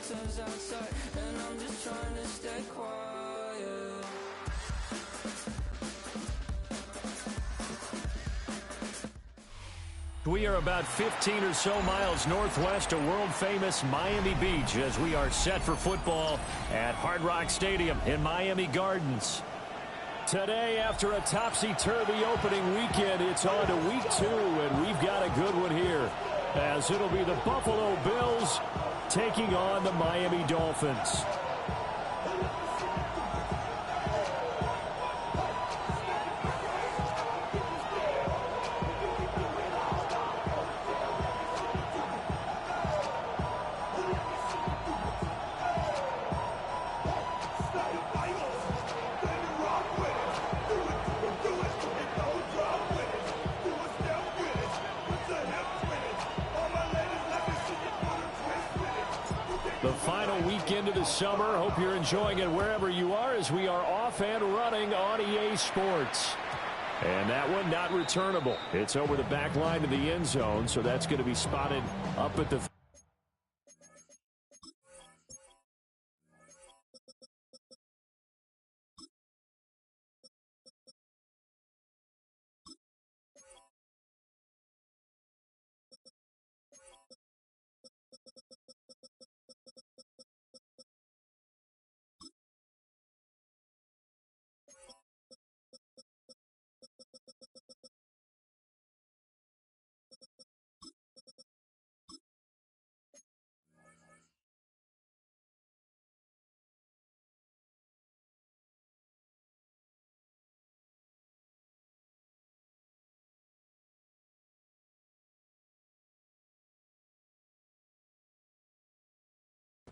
skeletons outside, and I'm just trying to stay quiet. We are about 15 or so miles northwest of world-famous Miami Beach as we are set for football at Hard Rock Stadium in Miami Gardens. Today, after a topsy-turvy opening weekend, it's on to week 2, and we've got a good one here, as it'll be the Buffalo Bills taking on the Miami Dolphins. The final weekend of the summer. Hope you're enjoying it wherever you are as we are off and running on EA Sports. And that one not returnable. It's over the back line of the end zone, so that's going to be spotted up at the...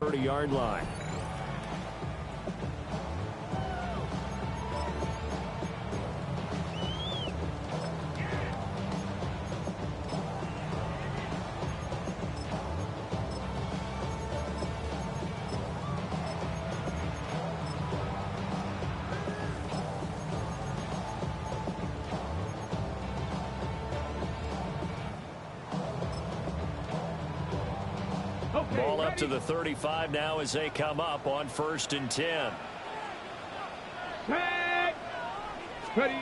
...30-yard line. Ball up to the 35 now as they come up on 1st and 10. Ready.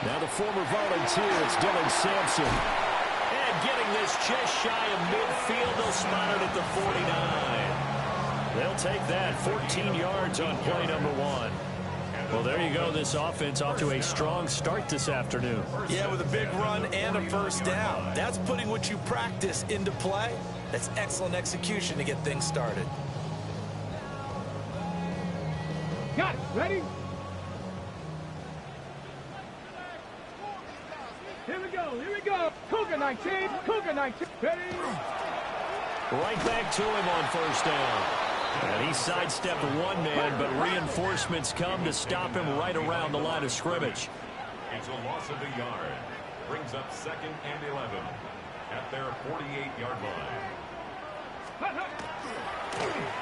Now the former volunteer, it's Dylan Sampson. And getting this just shy of midfield, they'll spot it at the 49. They'll take that 14 yards on play number 1. Well, there you go. This offense off to a strong start this afternoon. Yeah, with a big run and a first down. That's putting what you practice into play. That's excellent execution to get things started. Got it. Ready? Here we go. Here we go. Cougar 19. Cougar 19. Ready? Right back to him on first down. And he sidestepped one man, but reinforcements come to stop him right around the line of scrimmage. It's a loss of a yard. Brings up 2nd and 11 at their 48-yard line.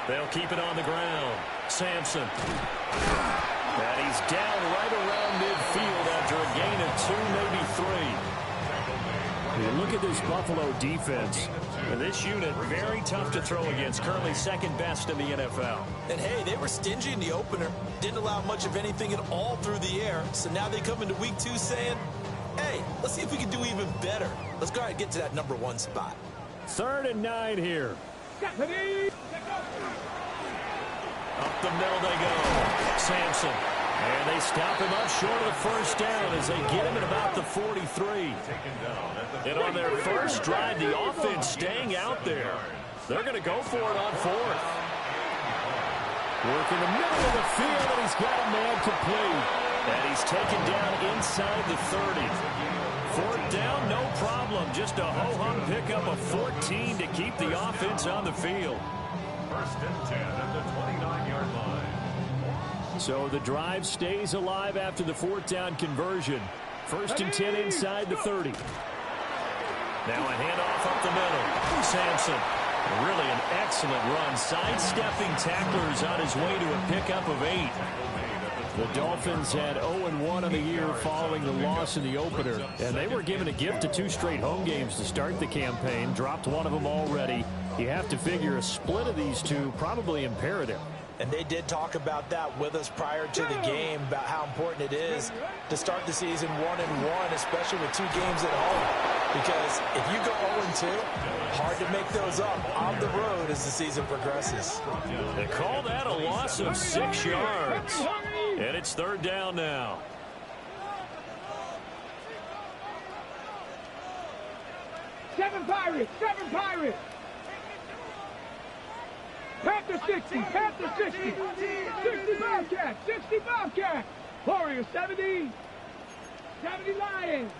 They'll keep it on the ground. Sampson. And he's down right around midfield after a gain of 2, maybe 3. You look at this Buffalo defense. And this unit, very tough to throw against. Currently 2nd best in the NFL. And, hey, they were stingy in the opener. Didn't allow much of anything at all through the air. So now they come into week 2 saying, hey, let's see if we can do even better. Let's go ahead and get to that number 1 spot. 3rd and 9 here. Up the middle they go. Sampson. And they stop him up short of the first down as they get him at about the 43. And on their first drive, the offense staying out there. They're going to go for it on 4th. Work in the middle of the field, and he's got a man complete. And he's taken down inside the 30. 4th down, no problem. Just a ho-hum pickup of 14 to keep the offense on the field. 1st and 10 at the 29-yard line. So the drive stays alive after the 4th down conversion. 1st and 10 inside the 30. Now a handoff up the middle. Sampson. Really an excellent run. Sidestepping tacklers on his way to a pickup of 8. The Dolphins had 0-1 on the year following the loss in the opener. And they were given a gift of 2 straight home games to start the campaign. Dropped one of them already. You have to figure a split of these two probably imperative. And they did talk about that with us prior to the game, about how important it is to start the season 1-1, especially with 2 games at home. Because if you go 0-2, hard to make those up on the road as the season progresses. They call that a loss of 6 yards. And it's 3rd down now. Seven Pirates! Panther 60! Panther 60! 60 Bobcats! 60 Bobcats! Warriors 70! 70 Lions!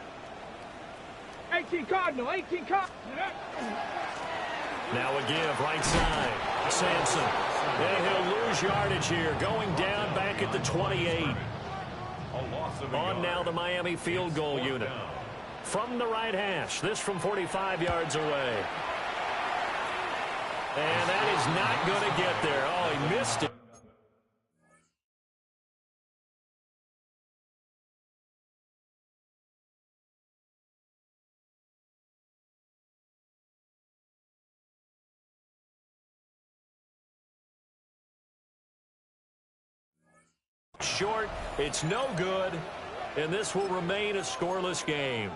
18 Cardinal! 18 Cardinal! Now a give, right side. Sampson. And he'll lose yardage here. Going down back at the 28. On now the Miami field goal unit. From the right hash. This from 45 yards away. And that is not going to get there. Oh, he missed it. Short, it's no good, and this will remain a scoreless game.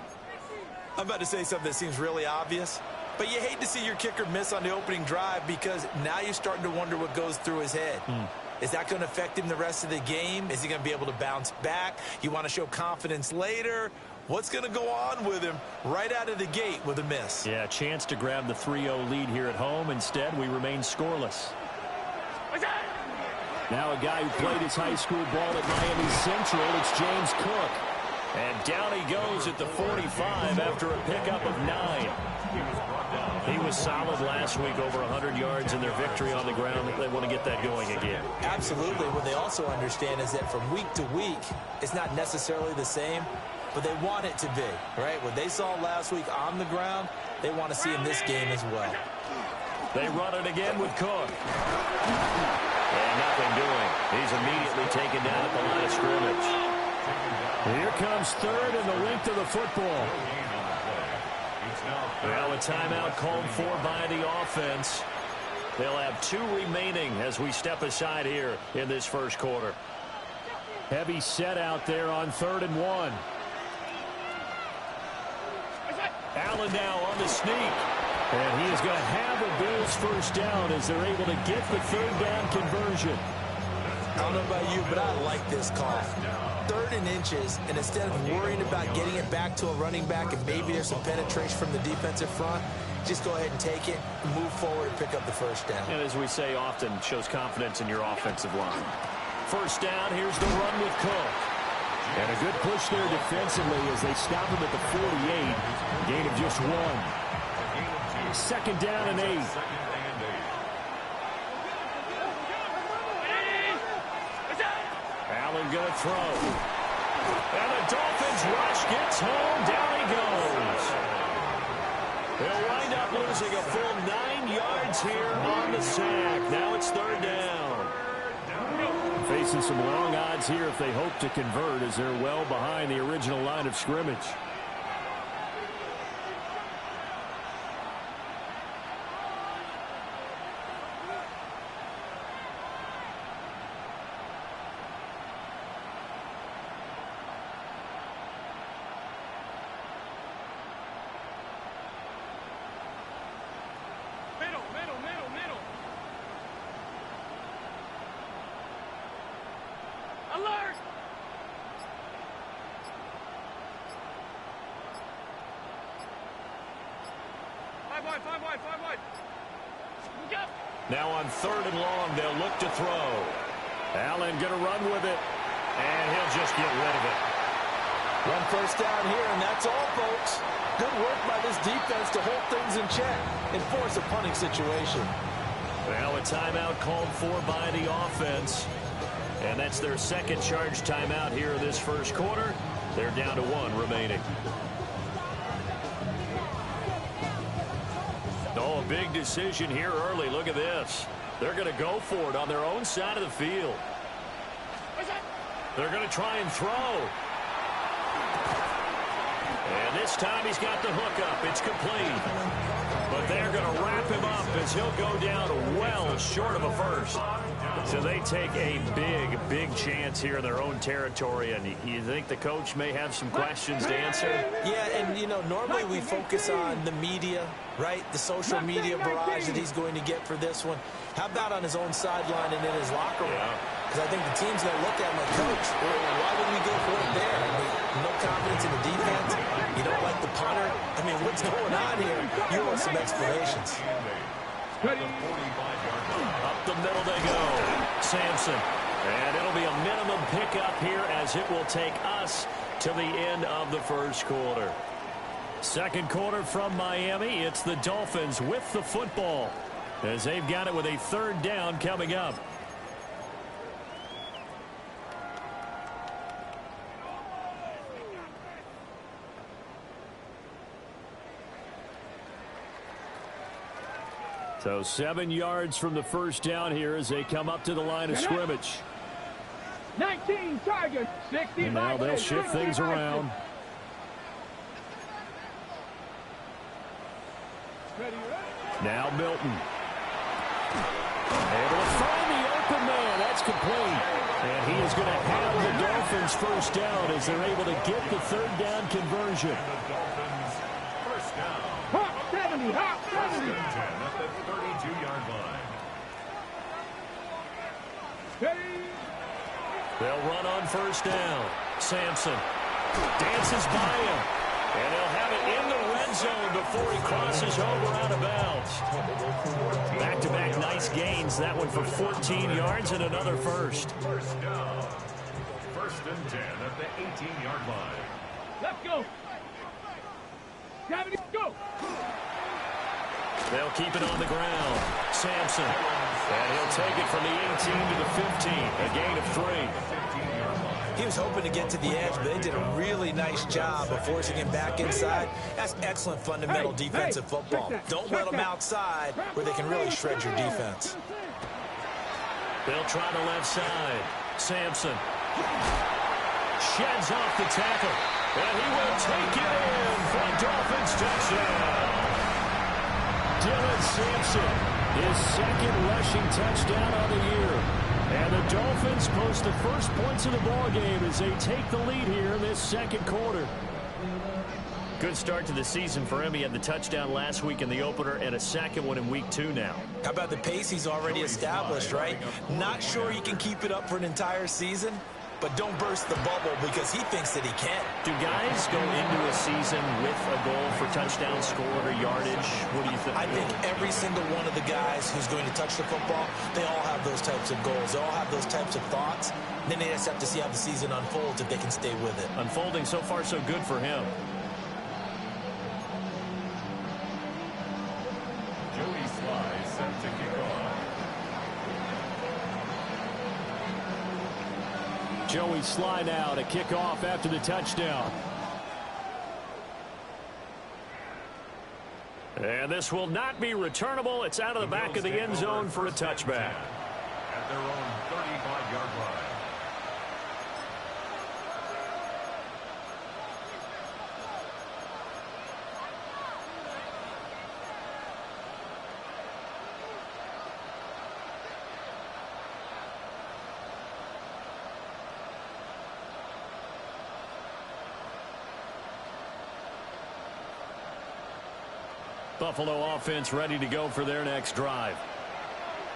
I'm about to say something that seems really obvious, but you hate to see your kicker miss on the opening drive because now you're starting to wonder what goes through his head. Is that going to affect him the rest of the game? Is he going to be able to bounce back? You want to show confidence later? What's going to go on with him right out of the gate with a miss? Yeah, chance to grab the 3-0 lead here at home. Instead, we remain scoreless. Now a guy who played his high school ball at Miami Central, it's James Cook. And down he goes at the 45 after a pickup of 9. He was solid last week, over 100 yards in their victory on the ground. They want to get that going again. Absolutely. What they also understand is that from week to week, it's not necessarily the same, but they want it to be, right? What they saw last week on the ground, they want to see in this game as well. They run it again with Cook. And nothing doing. He's immediately taken down at the line of scrimmage. Here comes 3rd and the length of the football. Well, a timeout called for by the offense. They'll have 2 remaining as we step aside here in this first quarter. Heavy set out there on 3rd and 1. Allen now on the sneak. And he is going to have a Bills first down as they're able to get the 3rd down conversion. I don't know about you, but I like this call. 3rd and inches, and instead of worrying about getting it back to a running back and maybe there's some penetration from the defensive front, just go ahead and take it, move forward, and pick up the first down. And as we say often, shows confidence in your offensive line. First down, here's the run with Cook. And a good push there defensively as they stop him at the 48. Gain of just 1. 2nd down and 8. Allen going to throw. And the Dolphins rush gets home. Down he goes. They'll wind up losing a full 9 yards here on the sack. Now it's 3rd down. Facing some long odds here if they hope to convert as they're well behind the original line of scrimmage. Middle. Alert! Five wide. Go! Now on 3rd and long, they'll look to throw. Allen going to run with it, and he'll just get rid of it. Run first down here, and that's all, folks. Good work by this defense to hold things in check and force a punting situation. Well, a timeout called for by the offense. And that's their 2nd charge timeout here in this first quarter. They're down to 1 remaining. Oh, a big decision here early. Look at this. They're going to go for it on their own side of the field. They're going to try and throw. And This time he's got the hook up. It's complete. But they're going to wrap him up as he'll go down well short of a first. So they take a big, big chance here in their own territory. And you think the coach may have some questions to answer? Yeah, and, you know, normally we focus on the media, right? The social media barrage that he's going to get for this one. How about on his own sideline and in his locker room? Because I think the team's going to look at him like, Coach, why would we go for it there? I mean, no confidence in the defense. You don't like the punter. I mean, what's going on here? You want some explanations. Up the middle they go. Sampson. And it'll be a minimum pickup here as it will take us to the end of the first quarter. Second quarter from Miami. It's the Dolphins with the football as they've got it with a third down coming up. So 7 yards from the first down here as they come up to the line of scrimmage. 19 targets, 60. And now they'll shift things around. Now Milton. Able to find the open man. That's complete. And he is going to have the Dolphins first down as they're able to get the third down conversion. Hop 70, hop 70. At the 32-yard line. They'll run on first down. Sampson dances by him. And they'll have it in the red zone before he crosses over out of bounds. Back-to-back nice gains. That one for 14 yards and another first. First down. First and 10 at the 18-yard line. Let's go. 70, go. They'll keep it on the ground. Sampson. And he'll take it from the 18 to the 15. A gain of 3. He was hoping to get to the edge, but they did a really nice job of forcing him back inside. That's excellent fundamental defensive football. Don't let them outside where they can really shred your defense. They'll try the left side. Sampson sheds off the tackle. And he will take it in for a Dolphins touchdown. Dylan Sampson, his second rushing touchdown on the year. And the Dolphins post the first points of the ballgame as they take the lead here in this second quarter. Good start to the season for him. He had the touchdown last week in the opener and a second one in week 2 now. How about the pace he's already established, right? Not sure he can keep it up for an entire season, but don't burst the bubble because he thinks that he can. Do guys go into a season with a goal for touchdown scored or yardage? What do you think? I think every single one of the guys who's going to touch the football, they all have those types of goals. They all have those types of thoughts. Then they just have to see how the season unfolds if they can stay with it. Unfolding so far so good for him. Joey Sly set to kick off. Joey Sly now to kick off after the touchdown. And this will not be returnable. It's out of the back of the end zone for a touchback. At their own 35-yard line. Buffalo offense ready to go for their next drive.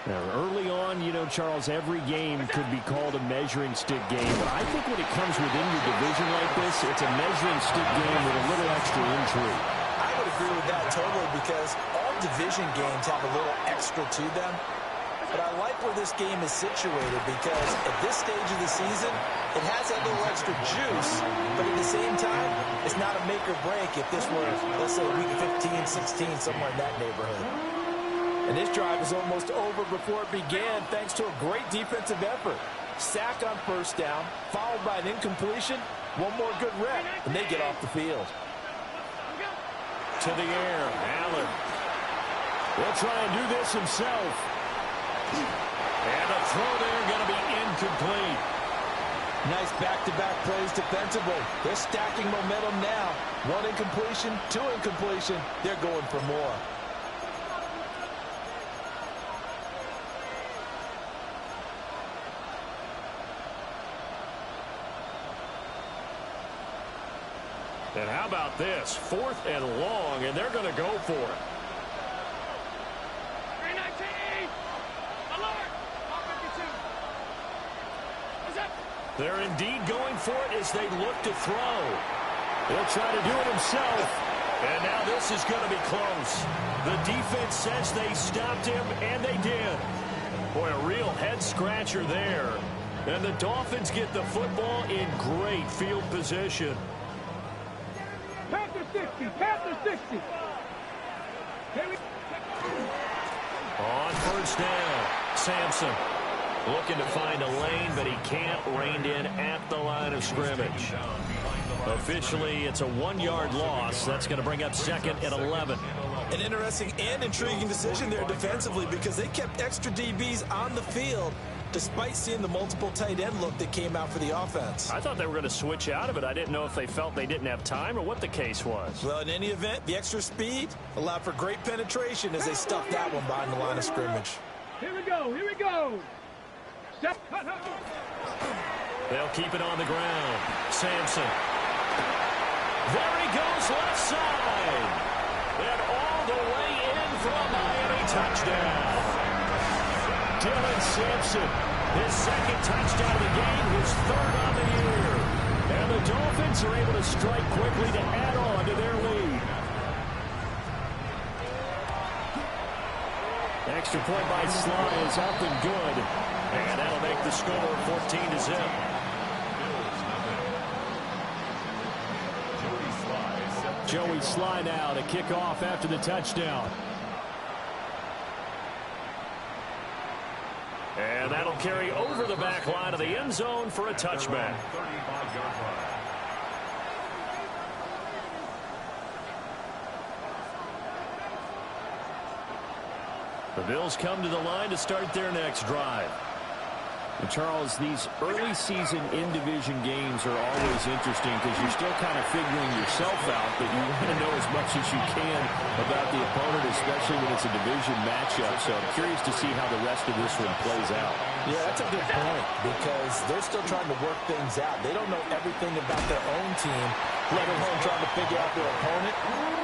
Now, early on, you know, Charles, every game could be called a measuring stick game. But I think when it comes within your division like this, it's a measuring stick game with a little extra intrigue. I would agree with that totally because all division games have a little extra to them. But I like where this game is situated because at this stage of the season, it has that little extra juice, but at the same time, it's not a make or break if this were, let's say, week 15, 16, somewhere in that neighborhood. And this drive is almost over before it began thanks to a great defensive effort. Sack on first down, followed by an incompletion, one more good rep, and they get off the field. To the air, Allen will try and do this himself. And the throw there going to be incomplete. Nice back-to-back plays defensively. They're stacking momentum now. One incompletion, two incompletion. They're going for more. And how about this? 4th and long, and they're going to go for it. 319! Alert! All 52. What's up? They're indeed going for it as they look to throw. He'll try to do it himself. And now this is going to be close. The defense says they stopped him, and they did. Boy, a real head-scratcher there. And the Dolphins get the football in great field position. Panther 60! Panther 60! On first down, Sampson looking to find a lane, but he can't. Reined in at the line of scrimmage. Officially, it's a 1-yard loss. That's going to bring up 2nd and 11. An interesting and intriguing decision there defensively because they kept extra DBs on the field despite seeing the multiple tight end look that came out for the offense. I thought they were going to switch out of it. I didn't know if they felt they didn't have time or what the case was. Well, in any event, the extra speed allowed for great penetration as they stuffed that one behind the line of scrimmage. Here we go! Here we go! Step. They'll keep it on the ground. Sampson. There he goes left side. And all the way in for a Miami touchdown. Dylan Sampson, his 2nd touchdown of the game, his 3rd on the year. And the Dolphins are able to strike quickly to add on to their lead. Extra point by Sly is up and good. And that'll make the score 14-0. Joey Sly now to kick off after the touchdown. And that'll carry over the back line of the end zone for a touchback. The Bills come to the line to start their next drive. And Charles, these early season in-division games are always interesting because you're still kind of figuring yourself out, but you want to know as much as you can about the opponent, especially when it's a division matchup. So I'm curious to see how the rest of this one plays out. Yeah, that's a good point because they're still trying to work things out. They don't know everything about their own team, let alone trying to figure out their opponent.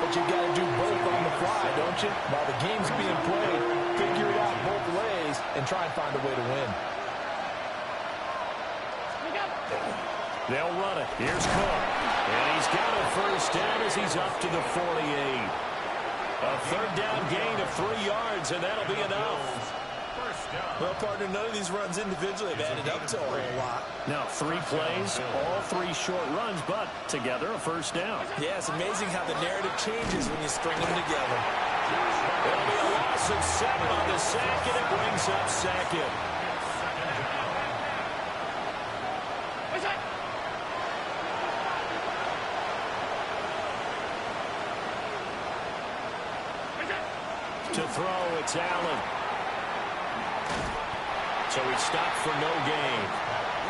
But you got to do both on the fly, don't you? While the game's being played, figure it out both ways and try and find a way to win. They'll run it. Here's Cook. And he's got a first down as he's up to the 48. A 3rd down gain of 3 yards, and that'll be enough. Well, partner, none of these runs individually have added up to a whole lot. Now, 3 plays, all 3 short runs, but together a first down. Yeah, it's amazing how the narrative changes when you string them together. It'll be a loss of 7 on the sack, and it brings up 2nd. To throw, it's Allen. So he stopped for no gain.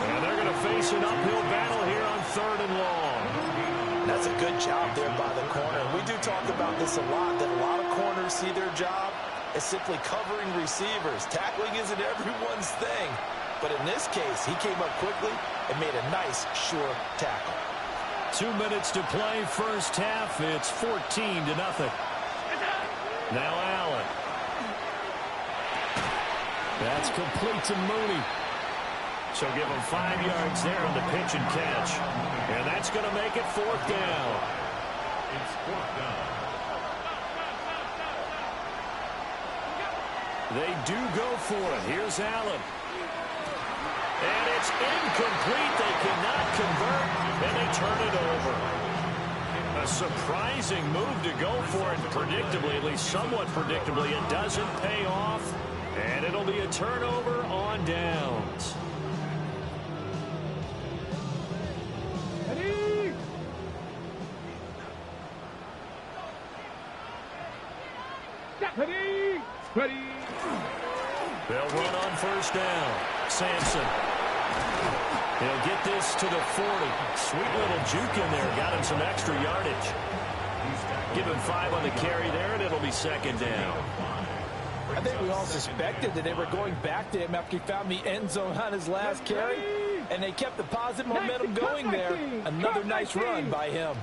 And they're going to face an uphill battle here on 3rd and long. That's a good job there by the corner. We do talk about this a lot, that a lot of corners see their job as simply covering receivers. Tackling isn't everyone's thing. But in this case, he came up quickly and made a nice, sure tackle. 2 minutes to play first half. It's 14-0. Now Allen. That's complete to Mooney. So give him 5 yards there on the pitch and catch. And that's going to make it 4th down. It's 4th down. They do go for it. Here's Allen. And it's incomplete. They cannot convert, and they turn it over. A surprising move to go for it predictably, at least somewhat predictably. It doesn't pay off, and it'll be a turnover on downs. Ready? Ready? Ready? They'll run on first down. Sampson. He'll get this to the 40. Sweet little juke in there. Got him some extra yardage. Give him 5 on the carry there, and it'll be second down. I think we all suspected that they were going back to him after he found the end zone on his last carry, and they kept the positive momentum going there. Another nice run by him.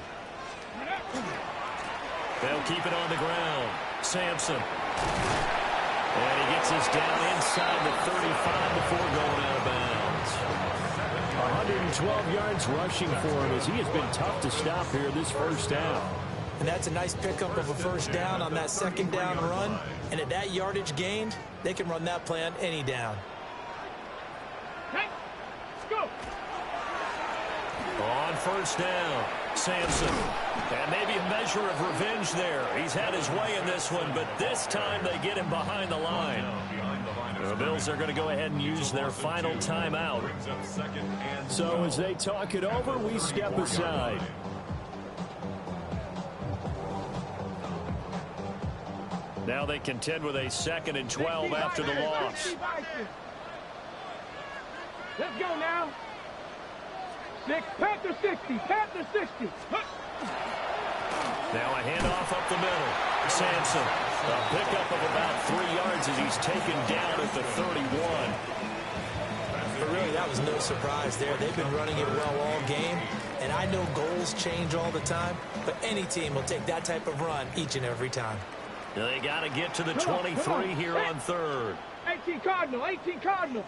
They'll keep it on the ground. Sampson. And he gets us down inside the 35 before going out of bounds. 112 yards rushing for him as he has been tough to stop here this first down. And that's a nice pickup of a first down on that second down run. And at that yardage gained, they can run that play on any down. Hey, let's go. On first down, Sampson. And maybe a measure of revenge there. He's had his way in this one, but this time they get him behind the line. The Bills are going to go ahead and use their final timeout. So as they talk it over, we step aside. Now they contend with a 2nd and 12 after the loss. Let's go now. Panther 60. Panther 60. Now a handoff up the middle. Sampson, a pickup of about 3 yards as he's taken down at the 31. But really, that was no surprise there. They've been running it well all game. And I know goals change all the time, but any team will take that type of run each and every time. They got to get to the 23 here on 3rd. 18 Cardinal. 18 Cardinal.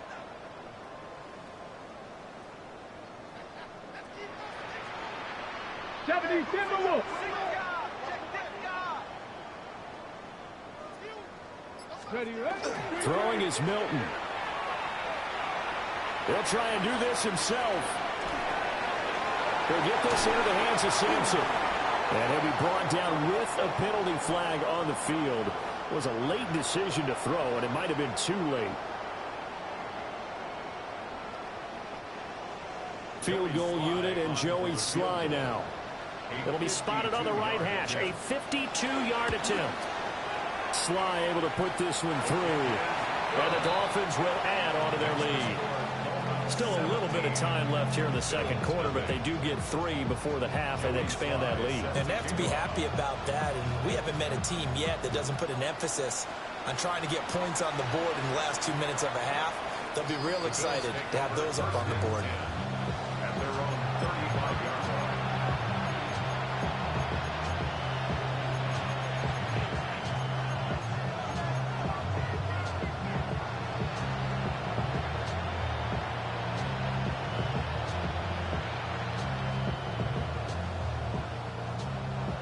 Timberwolves. Throwing is Milton. He'll try and do this himself. He'll get this into the hands of Sampson. And he'll be brought down with a penalty flag on the field. It was a late decision to throw, and it might have been too late. Field goal unit and Joey Sly now. It'll be spotted on the right hash. A 52-yard attempt. Sly able to put this one through. And the Dolphins will add on to their lead. Still a little bit of time left here in the second quarter, but they do get 3 before the half and expand that lead. And they have to be happy about that. And we haven't met a team yet that doesn't put an emphasis on trying to get points on the board in the last 2 minutes of a half. They'll be real excited to have those up on the board. At their own 35-yard line.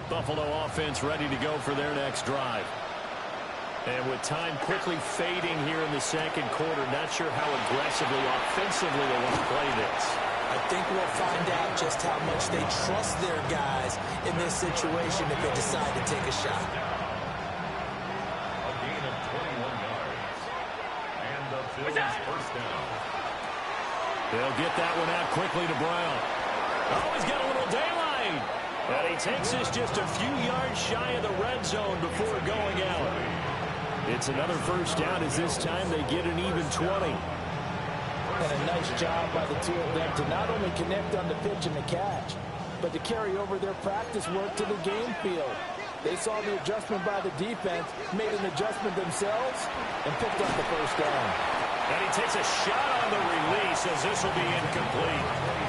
Buffalo offense ready to go for their next drive. And with time quickly fading here in the second quarter, not sure how aggressively, offensively they want to play this. I think we'll find out just how much they trust their guys in this situation if they decide to take a shot. A gain of 21 yards. And the Bills first down. They'll get that one out quickly to Brown. Oh, he's got a little daylight. And he takes us just a few yards shy of the red zone before going out. It's another first down as this time they get an even 20. And a nice job by the two of them to not only connect on the pitch and the catch, but to carry over their practice work to the game field. They saw the adjustment by the defense, made an adjustment themselves, and picked up the first down. And he takes a shot on the release as this will be incomplete.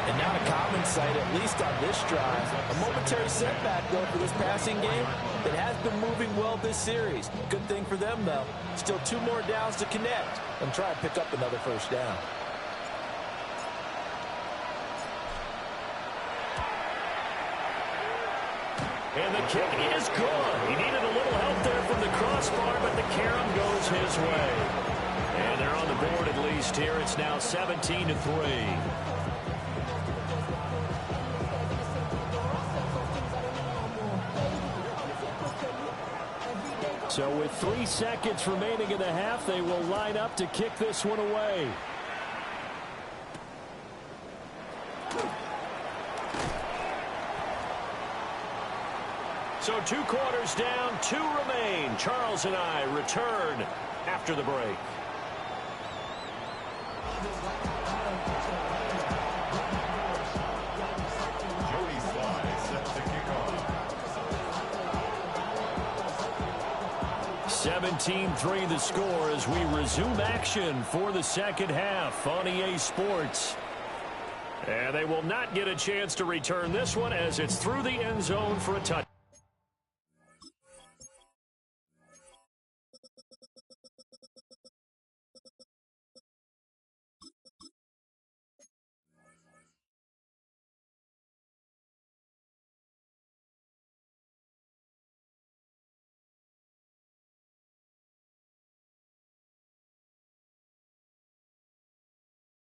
And not a common sight, at least on this drive. A momentary setback, though, for this passing game that has been moving well this series. Good thing for them, though. Still 2 more downs to connect and try and pick up another first down. And the kick is good. He needed a little help there from the crossbar, but the carom goes his way. And they're on the board at least here. It's now 17-3. So with 3 seconds remaining in the half, they will line up to kick this one away. So 2 quarters down, 2 remain. Charles and I return after the break. 17-3 the score as we resume action for the second half on EA Sports. And they will not get a chance to return this one as it's through the end zone for a touchdown.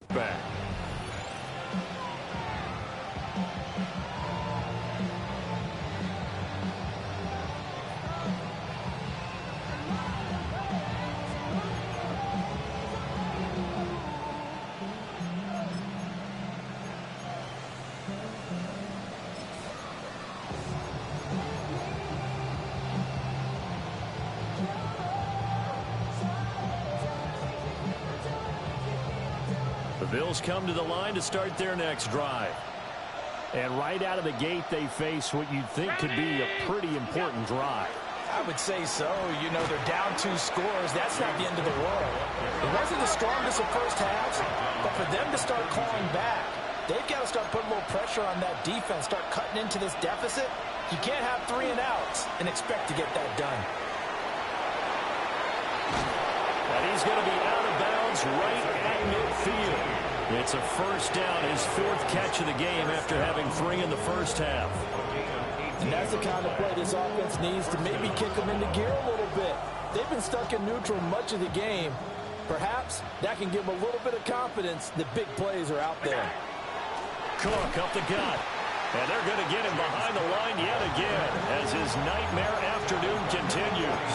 Back. The Bills come to the line to start their next drive. And right out of the gate, they face what you'd think could be a pretty important drive. I would say so. You know, they're down 2 scores. That's not the end of the world. It wasn't the strongest of first halves, but for them to start clawing back, they've got to start putting a little pressure on that defense, start cutting into this deficit. You can't have 3 and outs and expect to get that done. And he's going to be out of bounds right at midfield. It's a first down, his 4th catch of the game after having 3 in the first half. And that's the kind of play this offense needs to maybe kick them into gear a little bit. They've been stuck in neutral much of the game. Perhaps that can give them a little bit of confidence that big plays are out there. Cook up the gut. And they're going to get him behind the line yet again as his nightmare afternoon continues.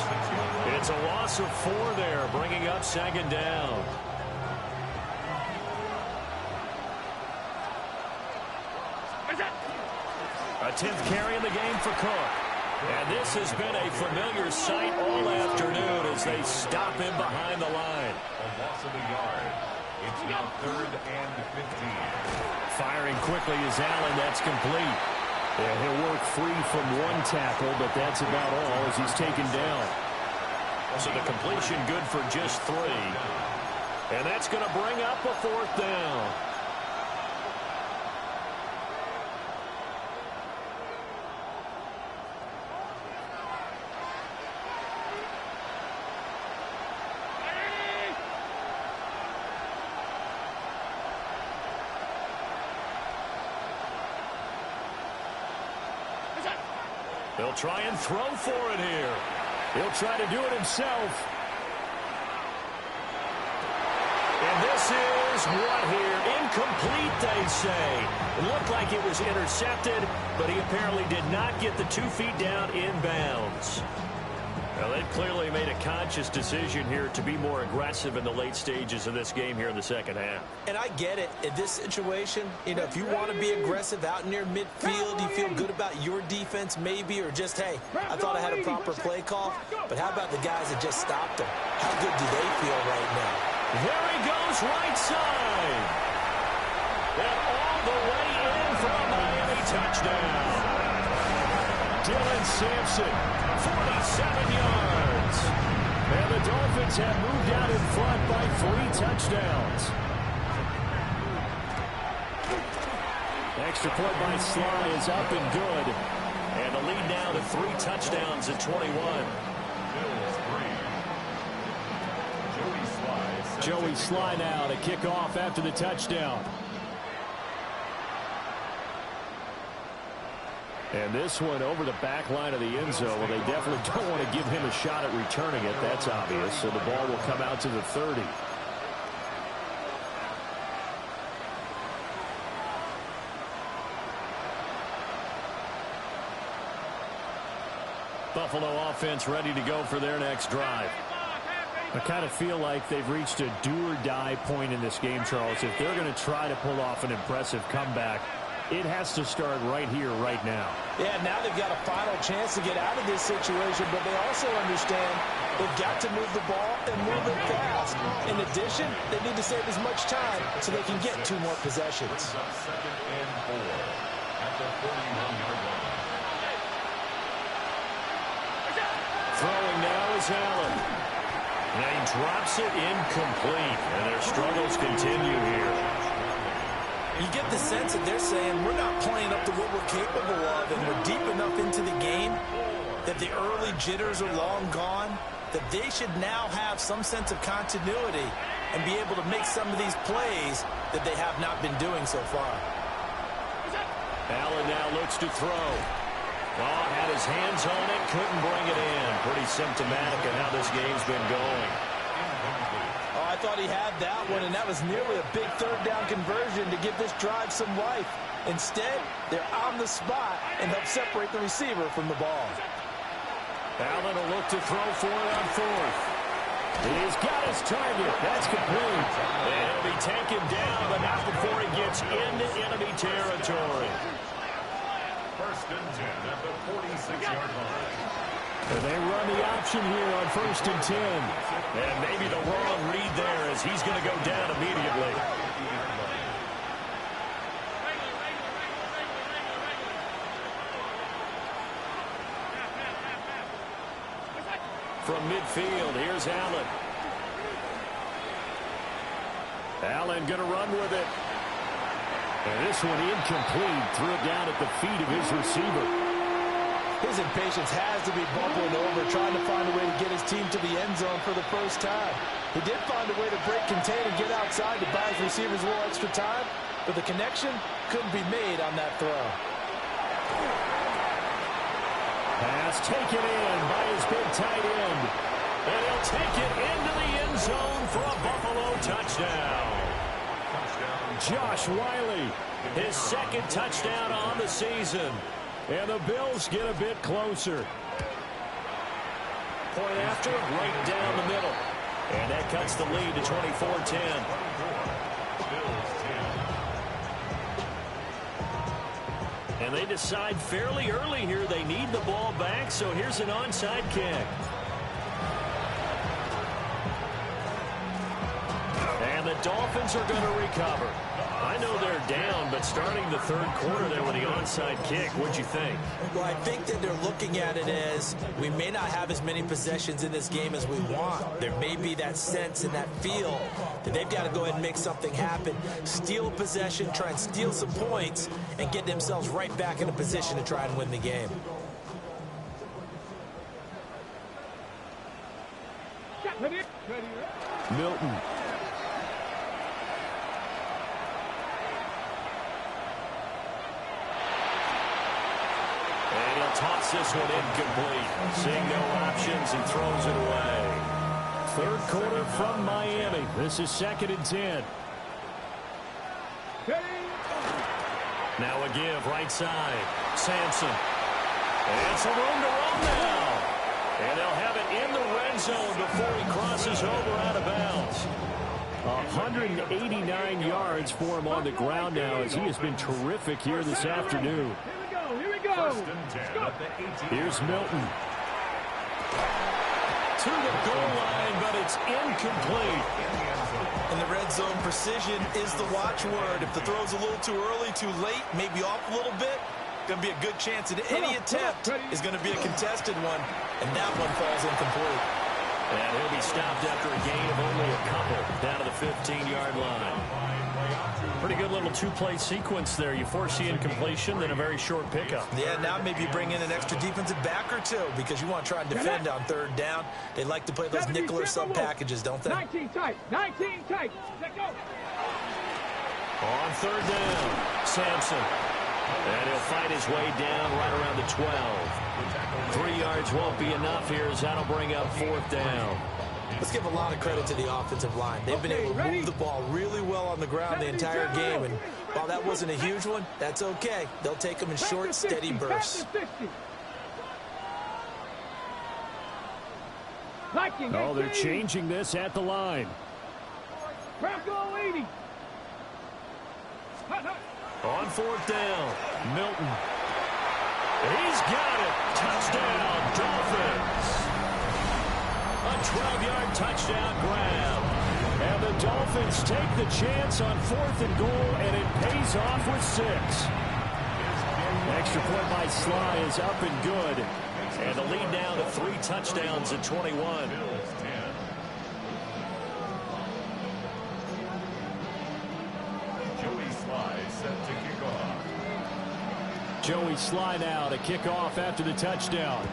It's a loss of 4 there, bringing up second down. A 10th carry in the game for Cook. And this has been a familiar sight all afternoon as they stop him behind the line. A loss of a yard. It's now 3rd and 15. Firing quickly is Allen. That's complete. Yeah, he'll work free from 1 tackle, but that's about all as he's taken down. So the completion good for just 3. And that's going to bring up a 4th down. They'll try and throw for it here. He'll try to do it himself. And this is what here? Incomplete, they say. It looked like it was intercepted, but he apparently did not get the 2 feet down in bounds. Well, they've clearly made a conscious decision here to be more aggressive in the late stages of this game here in the second half. And I get it. In this situation, you know, if you want to be aggressive out near midfield, you feel good about your defense maybe, or just, hey, I thought I had a proper play call. But how about the guys that just stopped them? How good do they feel right now? There he goes, right side. And all the way in for a Miami touchdown. Dylan Sampson, 47 yards. And the Dolphins have moved out in front by 3 touchdowns. Extra point by Sly is up and good. And the lead now to 3 touchdowns at 21. Joey Sly now to kick off after the touchdown. And this one over the back line of the end zone. Well, they definitely don't want to give him a shot at returning it. That's obvious. So the ball will come out to the 30. Buffalo offense ready to go for their next drive. I kind of feel like they've reached a do-or-die point in this game, Charles. If they're going to try to pull off an impressive comeback, it has to start right here, right now. Yeah, now they've got a final chance to get out of this situation, but they also understand they've got to move the ball and move it fast. In addition, they need to save as much time so they can get 2 more possessions. 2nd and 4 at the 41-yard line. Throwing now is Here's Allen. And he drops it incomplete, and their struggles continue here. You get the sense that they're saying we're not playing up to what we're capable of, and we're deep enough into the game that the early jitters are long gone, that they should now have some sense of continuity and be able to make some of these plays that they have not been doing so far. Allen now looks to throw. Oh, had his hands on it, couldn't bring it in. Pretty symptomatic of how this game's been going. Oh, I thought he had that one, and that was nearly a big third down conversion to give this drive some life. Instead, they're on the spot and help separate the receiver from the ball. Allen will look to throw for it on fourth. He's got his target. That's complete. And he'll be taken down, but not before he gets into enemy territory. First and 10 at the 46-yard line. And they run the option here on first and 10. And maybe the wrong read there as he's going to go down immediately. From midfield, here's Allen. Allen going to run with it. And this one incomplete. Threw it down at the feet of his receiver. His impatience has to be bubbling over, trying to find a way to get his team to the end zone for the first time. He did find a way to break contain and get outside to buy his receivers a little extra time, but the connection couldn't be made on that throw. Pass taken in by his big tight end. And he'll take it into the end zone for a Buffalo touchdown. Josh Wiley, his second touchdown on the season. And the Bills get a bit closer. Point after, right down the middle. And that cuts the lead to 24-10. And they decide fairly early here they need the ball back, so here's an onside kick. And the Dolphins are going to recover. I know they're down, but starting the third quarter there with the onside kick, what'd you think? Well, I think that they're looking at it as we may not have as many possessions in this game as we want. There may be that sense and that feel that they've got to go ahead and make something happen, steal possession, try and steal some points, and get themselves right back in a position to try and win the game. Milton. And he'll toss this one incomplete. Seeing no options and throws it away. Third quarter from Miami. This is 2nd and 10. Now a give right side. Sampson. And some room to run now. And they'll have it in the red zone before he crosses over out of bounds. 189 yards for him on the ground now as he has been terrific here this afternoon. Here we go. Here's Milton. To the goal line, but it's incomplete. In the red zone, precision is the watchword. If the throw's a little too early, too late, maybe off a little bit, going to be a good chance that any attempt is going to be a contested one, and that one falls incomplete. And he'll be stopped after a gain of only a couple down to the 15-yard line. Pretty good little two-play sequence there. You force the incompletion, then a very short pickup. Yeah, now maybe you bring in an extra defensive back or two because you want to try and defend on third down. They like to play those nickel or sub packages, don't they? 19 tight. 19 tight. Let go. On third down, Sampson. And he'll fight his way down right around the 12. 3 yards won't be enough here as that'll bring up 4th down. Let's give a lot of credit to the offensive line. They've been able to move the ball really well on the ground the entire game. And while that wasn't a huge one, that's okay. They'll take them in short, steady bursts. Oh, they're changing this at the line. Bronco 80. On 4th down, Milton. He's got it. Touchdown, Dolphins. A 12-yard touchdown grab. And the Dolphins take the chance on 4th and goal, and it pays off with 6. Extra point by Sly is up and good. And the lead now to 3 touchdowns at 21. Bills 10. Joey Slye set to kick off. Joey Slye now to kick off after the touchdown.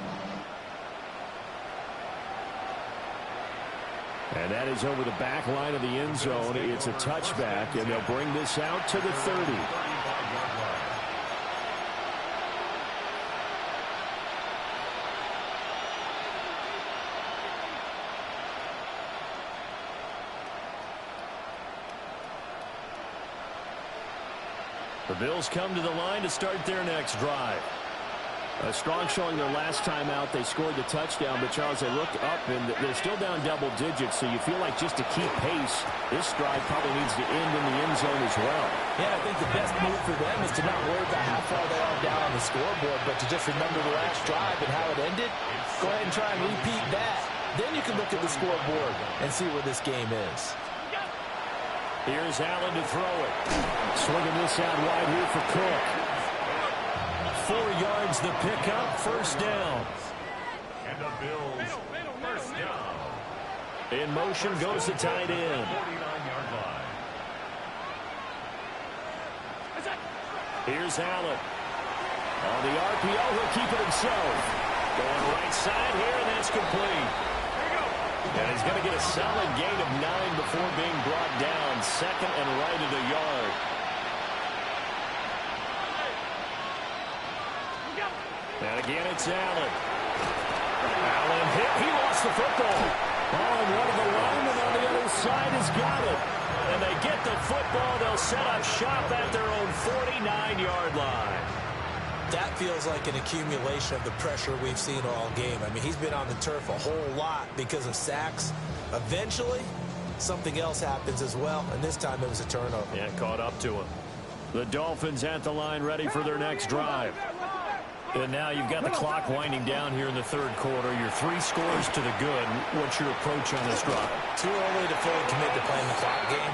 And that is over the back line of the end zone. It's a touchback, and they'll bring this out to the 30. The Bills come to the line to start their next drive. A strong showing their last time out. They scored the touchdown, but Charles, they looked up, and they're still down double digits, so you feel like just to keep pace, this drive probably needs to end in the end zone as well. Yeah, I think the best move for them is to not worry about how far they are down on the scoreboard, but to just remember the last drive and how it ended. Go ahead and try and repeat that. Then you can look at the scoreboard and see where this game is. Here's Allen to throw it. Swinging this out wide here for Cook. 4 yards the pickup, first down. And the Bills first down. In motion goes the tight end. 49-yard line. Here's Allen. On the RPO, he'll keep it himself. Going right side here, and that's complete. And he's going to get a solid gain of 9 before being brought down. Second and right at a yard. And again, it's Allen. Allen hit. He lost the football. Oh, and one of the linemen on the other side has got it. And they get the football. They'll set up shop at their own 49-yard line. That feels like an accumulation of the pressure we've seen all game. I mean, he's been on the turf a whole lot because of sacks. Eventually, something else happens as well, and this time it was a turnover. Yeah, caught up to him. The Dolphins at the line ready for their next drive. And now you've got the clock winding down here in the third quarter. You're 3 scores to the good. What's your approach on this drive? Too early to fully commit to playing the clock game.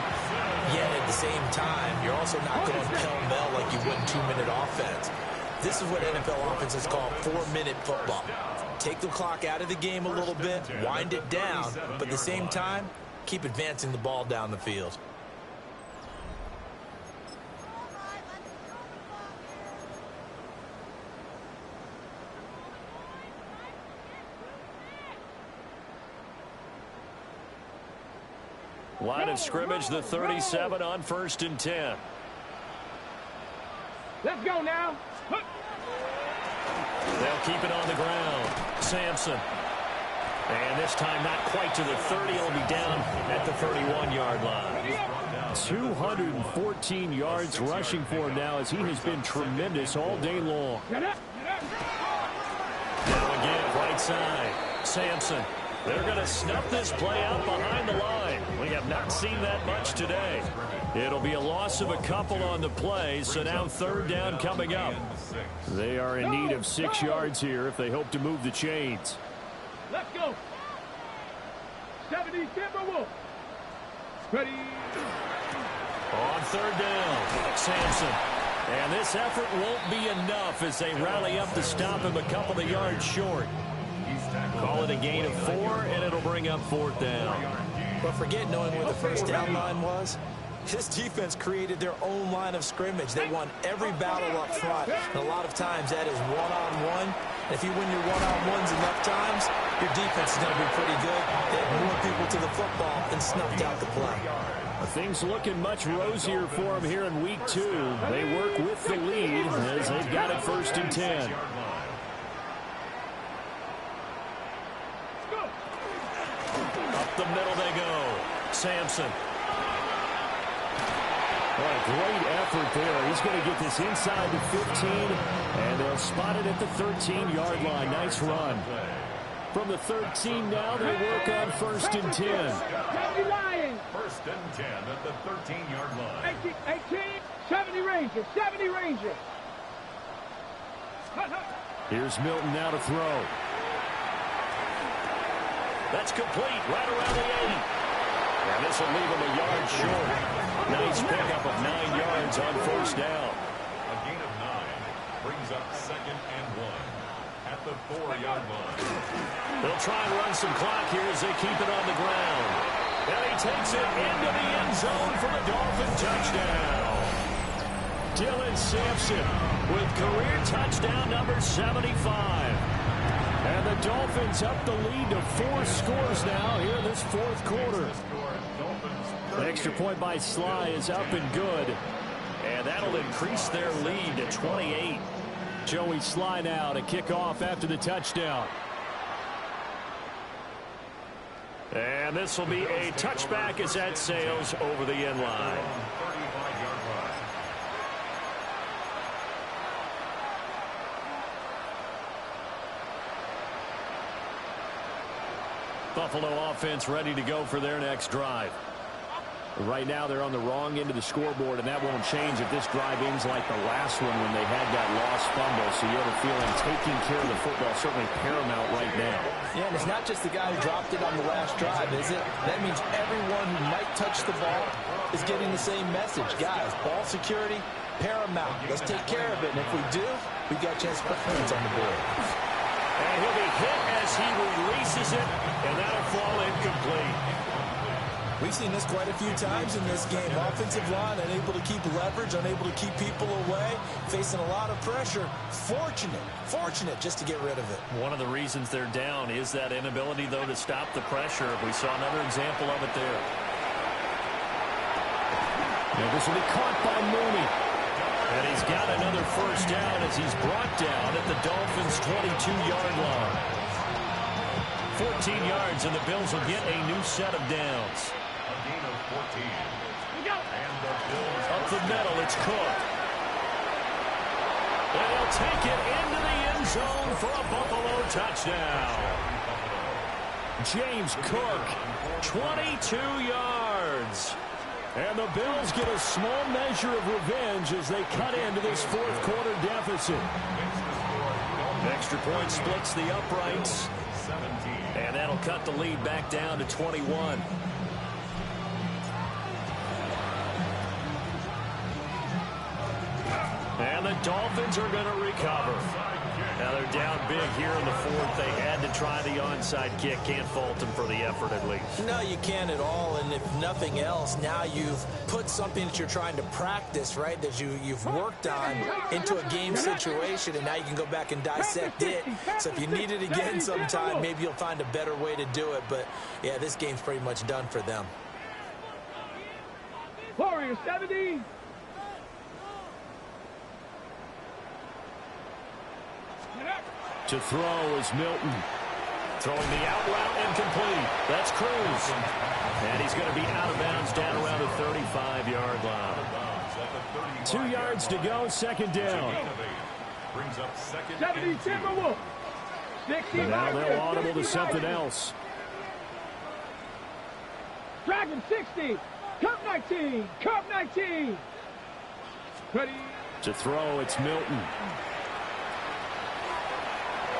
Yet at the same time, you're also not going pell-mell like you would in 2-minute offense. This is what NFL offenses call 4-minute football. Take the clock out of the game a little bit, wind it down, but at the same time, keep advancing the ball down the field. Line of scrimmage, the 37 on 1st and 10. Let's go now. They'll keep it on the ground. Sampson. And this time not quite to the 30. He'll be down at the 31-yard line. 214 yards rushing for him now as he has been tremendous all day long. Now again, right side. Sampson. They're going to snuff this play out behind the line. We have not seen that much today. It'll be a loss of a couple on the play, so now 3rd down coming up. They are in need of 6 yards here if they hope to move the chains. Let's go. 70 Timberwolves. Ready. On 3rd down, Sampson. And this effort won't be enough as they rally up to stop him a couple of yards short. Call it a gain of 4, and it'll bring up 4th down. But forget knowing where the first down line was. This defense created their own line of scrimmage. They won every battle up front. And a lot of times that is one-on-one. If you win your one-on-ones enough times, your defense is going to be pretty good. They had more people to the football and snuffed out the play. Things looking much rosier for them here in week 2. They work with the lead as they've got it 1st and 10. Up the middle they go. Sampson. What a great effort there. He's going to get this inside the 15, and they'll spot it at the 13-yard line. Nice run. From the 13 now, they work on 1st and 10. 1st and 10 at the 13-yard line. 18, 70 Rangers, 70 Rangers. Here's Milton now to throw. That's complete right around the 80. And this will leave him a yard short. Nice pickup of 9 yards on 1st down. A gain of 9 brings up 2nd and 1 at the 4-yard line. They'll try and run some clock here as they keep it on the ground. And he takes it into the end zone for the Dolphin touchdown. Dylan Sampson with career touchdown number 75. And the Dolphins up the lead to 4 scores now here in this fourth quarter. The extra point by Sly is up and good. And that'll increase their lead to 28. Joey Sly now to kick off after the touchdown. And this will be a touchback as that sails over the end line. Buffalo offense ready to go for their next drive. Right now they're on the wrong end of the scoreboard, and that won't change if this drive ends like the last one when they had that lost fumble. So you have a feeling taking care of the football certainly paramount right now. Yeah, and it's not just the guy who dropped it on the last drive, is it? That means everyone who might touch the ball is getting the same message. Guys, ball security, paramount. Let's take care of it, and if we do, we've got a chance to put points on the board. And he'll be hit as he releases it, and that'll fall incomplete. We've seen this quite a few times in this game. Offensive line unable to keep leverage, unable to keep people away, facing a lot of pressure. Fortunate just to get rid of it. One of the reasons they're down is that inability, though, to stop the pressure. We saw another example of it there. And this will be caught by Mooney. And he's got another first down as he's brought down at the Dolphins' 22-yard line. 14 yards, and the Bills will get a new set of downs. A gain of 14. And the Bills Up the middle, it's Cook. And he'll take it into the end zone for a Buffalo touchdown. James Cook, 22 yards. And the Bills get a small measure of revenge as they cut into this fourth quarter deficit. Extra point splits the uprights. 17. And that'll cut the lead back down to 21. And the Dolphins are going to recover. Now they're down big here in the fourth. They had to try the onside kick. Can't fault them for the effort at least. No, you can't at all. And if nothing else, now you've put something that you're trying to practice, right, that you've worked on into a game situation, and now you can go back and dissect it. So if you need it again sometime, maybe you'll find a better way to do it. But, yeah, this game's pretty much done for them. Warriors 70. To throw is Milton. Throwing the out route incomplete. That's Cruz. And he's going to be out of bounds down around the 35-yard line. 2 yards to go, second down. Brings up second 70 and 2. Timberwolves. 60 Now they'll audible to 60 something else. Dragon 60. Cup 19. Cup 19. Ready. To throw, it's Milton.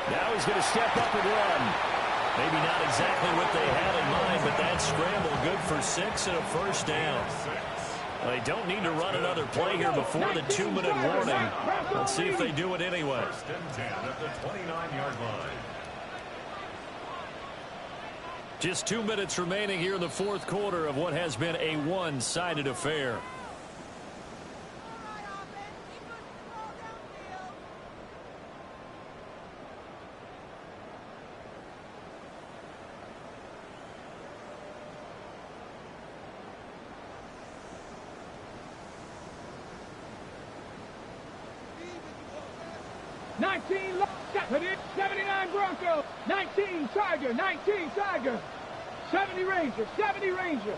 Now he's going to step up and run. Maybe not exactly what they had in mind, but that scramble good for 6 and a first down. They don't need to run another play here before the 2-minute warning. Let's see if they do it anyway. First and 10 at the 29-yard line. Just 2 minutes remaining here in the fourth quarter of what has been a one-sided affair. Ready. 79 Bronco. 19 Tiger. 19 Tiger. 70 Ranger. 70 Ranger.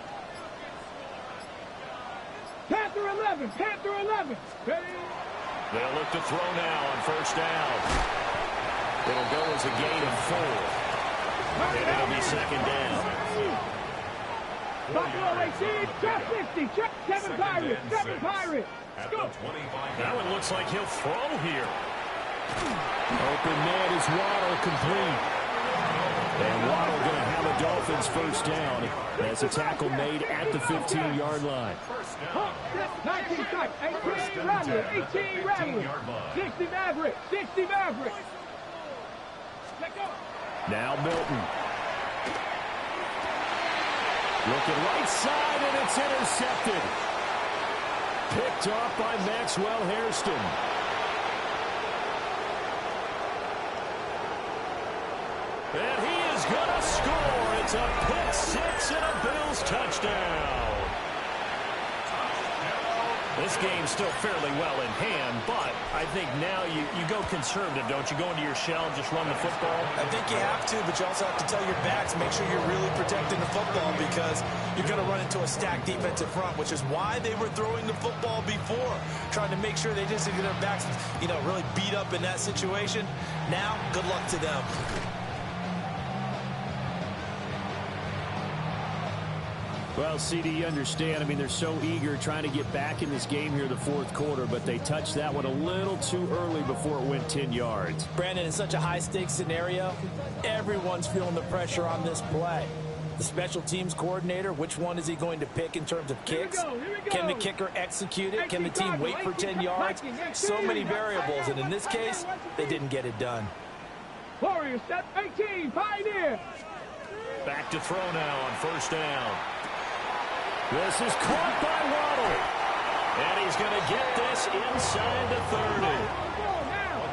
Panther 11. Panther 11. Ready. They'll look to throw now on first down. It'll go as a gain of 4. And it'll be second down. Buffalo 18. Trap 60. Trap 7 Pirates. 7 Pirates. At the 25. That one looks like he'll throw here. Open man is Waddle complete. And Waddle going to have a Dolphins first down as a tackle made at the 15-yard line. 19 strike. 18 Rattler. 18 Rattler. 60 Maverick. 60 Maverick. Now Milton. Looking right side, and it's intercepted. Picked off by Maxwell Hairston. And he is going to score. It's a pick six and a Bills touchdown. This game's still fairly well in hand, but I think now you go conservative, don't you? Go into your shell and just run the football? I think you have to, but you also have to tell your backs, make sure you're really protecting the football because you're going to run into a stacked defensive front, which is why they were throwing the football before, trying to make sure they just get their backs, really beat up in that situation. Now, good luck to them. Well, CD, you understand. I mean, they're so eager trying to get back in this game here in the fourth quarter, but they touched that one a little too early before it went 10 yards. Brandon, in such a high-stakes scenario, everyone's feeling the pressure on this play. The special teams coordinator, which one is he going to pick in terms of kicks? Here we go. Can the kicker execute it? Can the team wait for 10 yards? So many variables, and in this case, they didn't get it done. Warriors set 18, Pioneer. Back to throw now on first down. This is caught by Waddle. And he's going to get this inside the 30.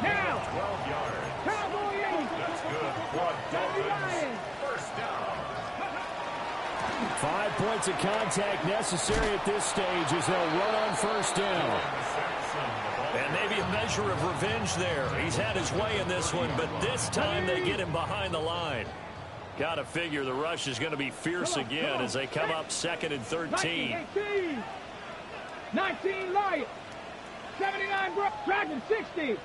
Now. 12 yards. Cowboy 8. That's good. For Dolphins. First down. 5 points of contact necessary at this stage as they'll run on first down. And maybe a measure of revenge there. He's had his way in this one, but this time they get him behind the line. Got to figure the rush is going to be fierce again as they come up 2nd and 13. 19 Lions. 79 Dragon 60.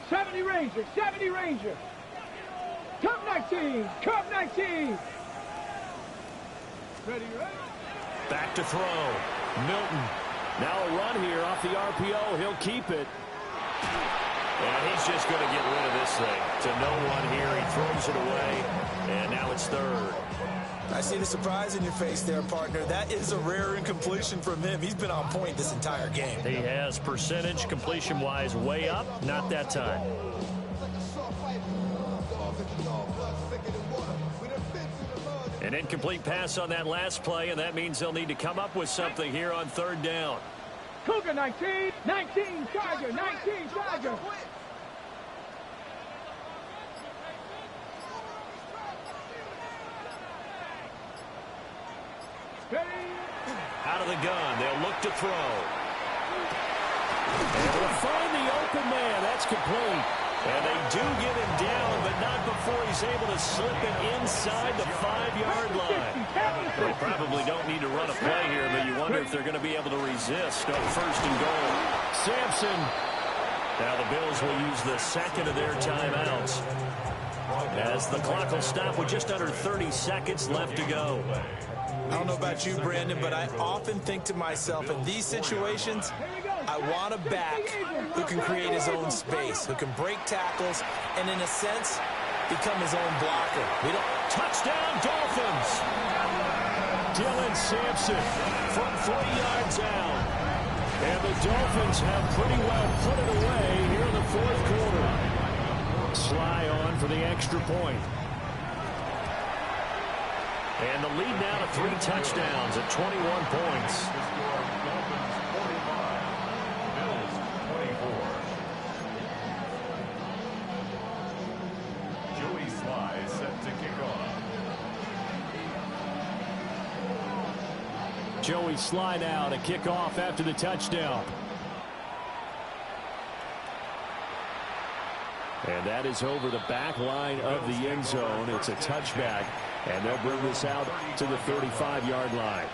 70 Ranger. 70 Ranger. Cup 19. Cup 19. Ready. Back to throw. Milton. Now a run here off the RPO. He'll keep it. And he's just going to get rid of this thing to no one here. He throws it away, and now it's 3rd. I see the surprise in your face there, partner. That is a rare incompletion from him. He's been on point this entire game. He has percentage completion-wise way up. Not that time. An incomplete pass on that last play, and that means they'll need to come up with something here on 3rd down. Cougar 19. 19 Charger. 19 Charger. Out of the gun, they'll look to throw. And they'll find the open man. That's complete. And they do get him down, but not before he's able to slip it inside the 5-yard line. They probably don't need to run a play here, but you wonder if they're going to be able to resist on 1st and goal. Sampson. Now the Bills will use the 2nd of their timeouts as the clock will stop with just under 30 seconds left to go. I don't know about you, Brandon, but I often think to myself, in these situations, I want a back who can create his own space, who can break tackles, and in a sense, become his own blocker. Touchdown, Dolphins! Dylan Sampson from 3 yards out. And the Dolphins have pretty well put it away here in the 4th quarter. Sly on for the extra point. And the lead now to 3 touchdowns at 21 points. Dolphins 45, Bills 24. Joey Sly set to kick off. Joey Sly now to kick off after the touchdown. And that is over the back line of the end zone. It's a touchback. And they'll bring this out to the 35-yard line.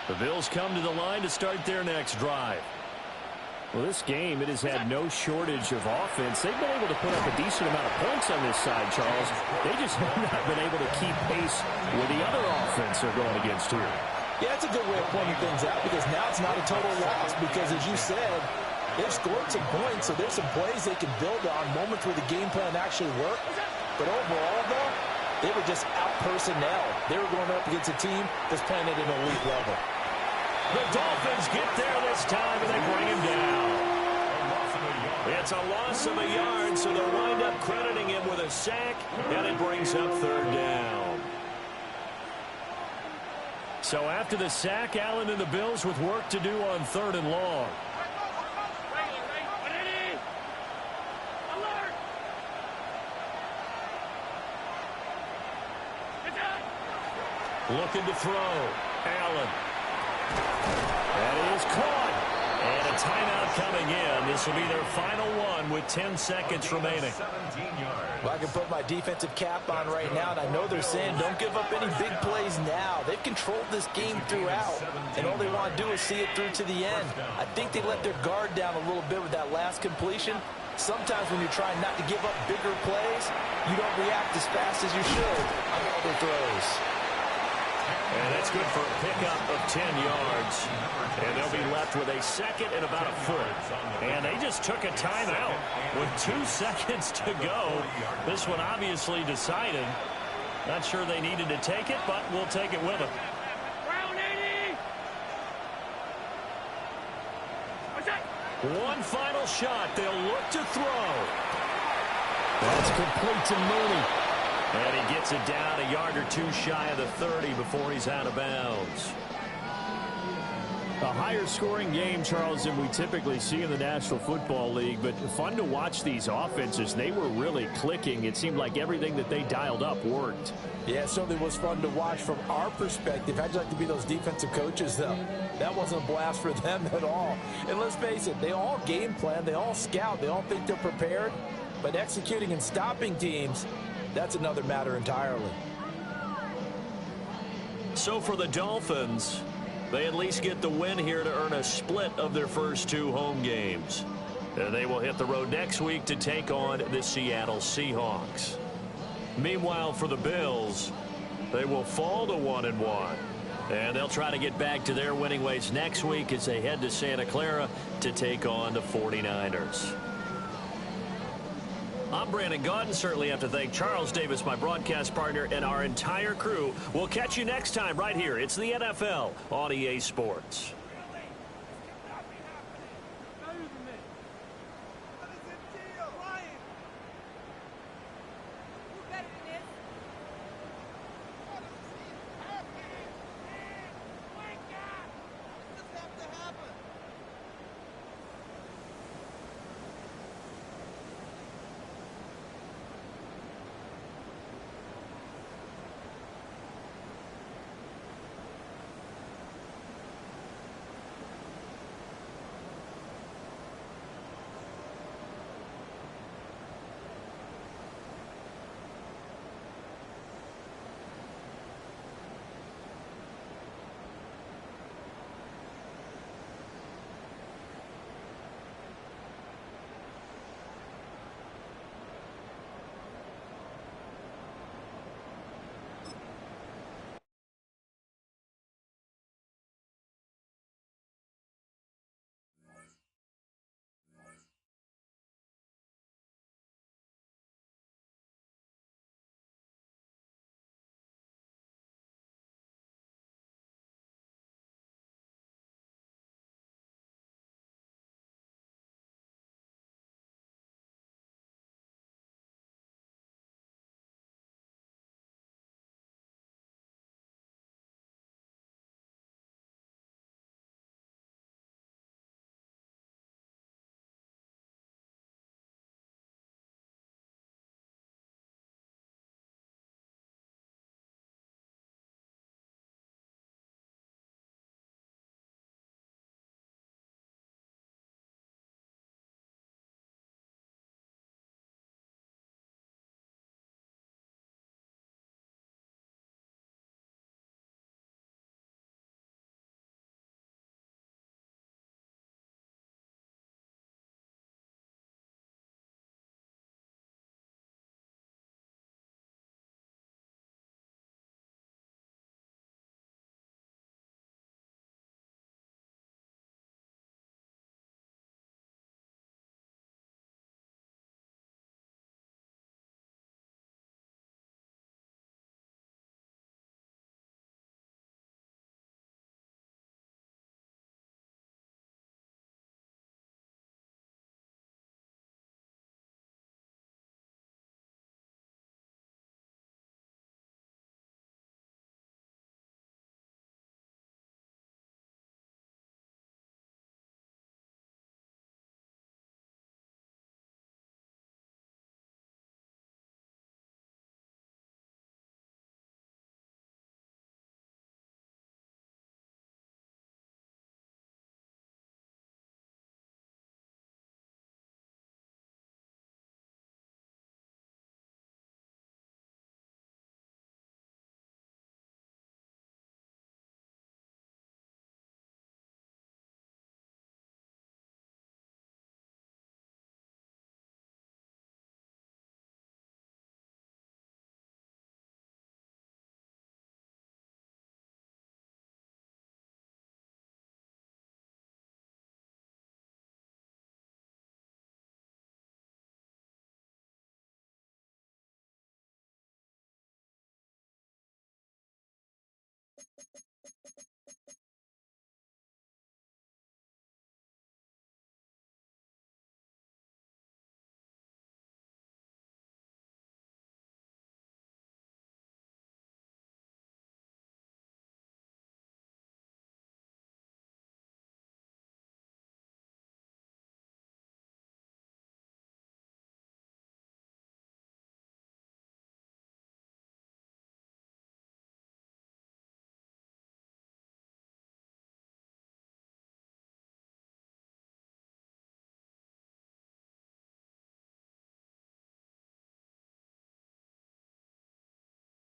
The Bills come to the line to start their next drive. Well, this game, it has had no shortage of offense. They've been able to put up a decent amount of points on this side, Charles. They just have not been able to keep pace with the other offense they're going against here. Yeah, it's a good way of pointing things out because now it's not a total loss because, as you said, they've scored some points, so there's some plays they can build on, moments where the game plan actually worked. But overall, though, They were just out-personnel. They were going up against a team that's playing at an elite level. The Dolphins get there this time, and they bring him down. It's a loss of a yard, so they'll wind up crediting him with a sack, and it brings up third down. So after the sack, Allen and the Bills with work to do on third and long. Looking to throw. Allen. That is caught. And a timeout coming in. This will be their final one with 10 seconds remaining. Well, I can put my defensive cap on right now, and I know they're saying don't give up any big plays now. They've controlled this game throughout, and all they want to do is see it through to the end. I think they let their guard down a little bit with that last completion. Sometimes when you're trying not to give up bigger plays, you don't react as fast as you should on other throws. And that's good for a pickup of 10 yards. And they'll be left with a second and about a foot. And they just took a timeout with 2 seconds to go. This one obviously decided. Not sure they needed to take it, but we'll take it with them. One final shot. They'll look to throw. That's complete to Mooney. And he gets it down a yard or two shy of the 30 before he's out of bounds. A higher scoring game, Charles, than we typically see in the National Football League, but fun to watch these offenses. They were really clicking. It seemed like everything that they dialed up worked. Yeah, it certainly was fun to watch from our perspective. How'd you like to be those defensive coaches, though? That wasn't a blast for them at all. And let's face it, they all game plan, they all scout, they all think they're prepared, but executing and stopping teams, that's another matter entirely. So for the Dolphins, they at least get the win here to earn a split of their first 2 home games. And they will hit the road next week to take on the Seattle Seahawks. Meanwhile, for the Bills, they will fall to 1-1. And they'll try to get back to their winning ways next week as they head to Santa Clara to take on the 49ers. I'm Brandon Gaudin. Certainly have to thank Charles Davis, my broadcast partner, and our entire crew. We'll catch you next time right here. It's the NFL on EA Sports.